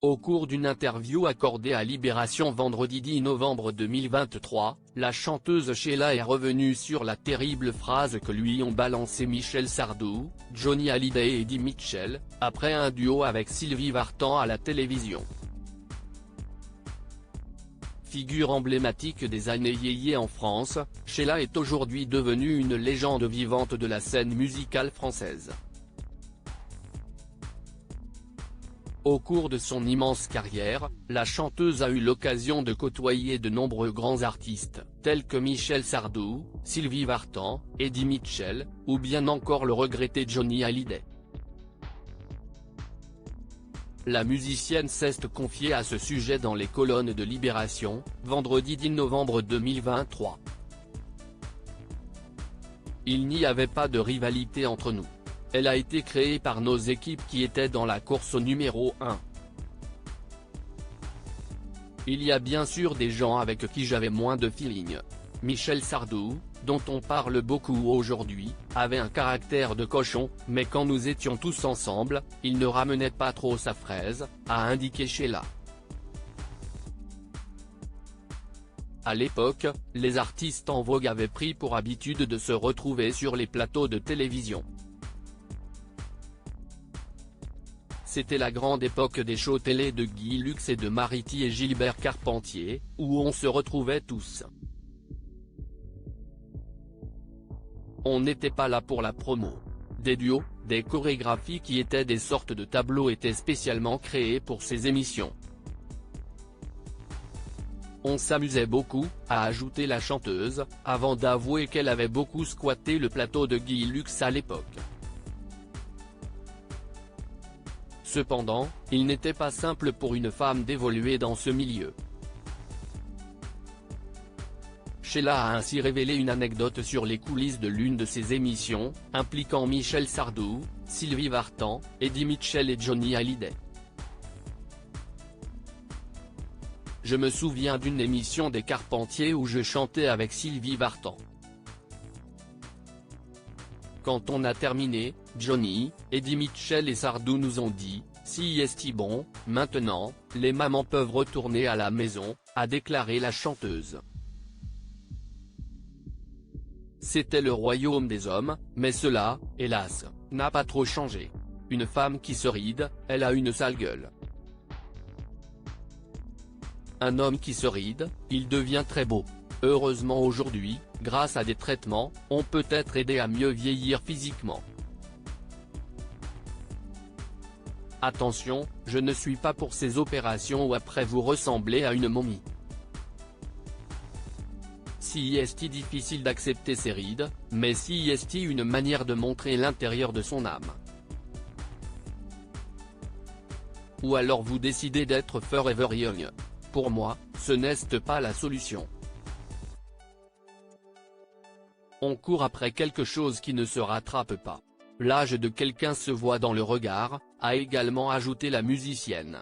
Au cours d'une interview accordée à Libération vendredi 10 novembre 2023, la chanteuse Sheila est revenue sur la terrible phrase que lui ont balancée Michel Sardou, Johnny Hallyday et Eddie Mitchell, après un duo avec Sylvie Vartan à la télévision. Figure emblématique des années yéyé en France, Sheila est aujourd'hui devenue une légende vivante de la scène musicale française. Au cours de son immense carrière, la chanteuse a eu l'occasion de côtoyer de nombreux grands artistes, tels que Michel Sardou, Sylvie Vartan, Eddie Mitchell, ou bien encore le regretté Johnny Hallyday. La musicienne s'est confiée à ce sujet dans les colonnes de Libération, vendredi 10 novembre 2023. Il n'y avait pas de rivalité entre nous. Elle a été créée par nos équipes qui étaient dans la course au numéro 1. Il y a bien sûr des gens avec qui j'avais moins de feeling. Michel Sardou, dont on parle beaucoup aujourd'hui, avait un caractère de cochon, mais quand nous étions tous ensemble, il ne ramenait pas trop sa fraise, a indiqué Sheila. À l'époque, les artistes en vogue avaient pris pour habitude de se retrouver sur les plateaux de télévision. C'était la grande époque des shows télé de Guy Lux et de Mariti et Gilbert Carpentier, où on se retrouvait tous. On n'était pas là pour la promo. Des duos, des chorégraphies qui étaient des sortes de tableaux étaient spécialement créés pour ces émissions. On s'amusait beaucoup, a ajouté la chanteuse, avant d'avouer qu'elle avait beaucoup squatté le plateau de Guy Lux à l'époque. Cependant, il n'était pas simple pour une femme d'évoluer dans ce milieu. Sheila a ainsi révélé une anecdote sur les coulisses de l'une de ses émissions, impliquant Michel Sardou, Sylvie Vartan, Eddie Mitchell et Johnny Hallyday. Je me souviens d'une émission des Carpentiers où je chantais avec Sylvie Vartan. Quand on a terminé, Johnny, Eddie Mitchell et Sardou nous ont dit « Si est bon, maintenant, les mamans peuvent retourner à la maison », a déclaré la chanteuse. C'était le royaume des hommes, mais cela, hélas, n'a pas trop changé. Une femme qui se ride, elle a une sale gueule. Un homme qui se ride, il devient très beau. Heureusement aujourd'hui, grâce à des traitements, on peut être aidé à mieux vieillir physiquement. Attention, je ne suis pas pour ces opérations où après vous ressemblez à une momie. Si est difficile d'accepter ces rides, mais si est une manière de montrer l'intérieur de son âme. Ou alors vous décidez d'être forever young. Pour moi, ce n'est pas la solution. On court après quelque chose qui ne se rattrape pas. L'âge de quelqu'un se voit dans le regard, a également ajouté la musicienne.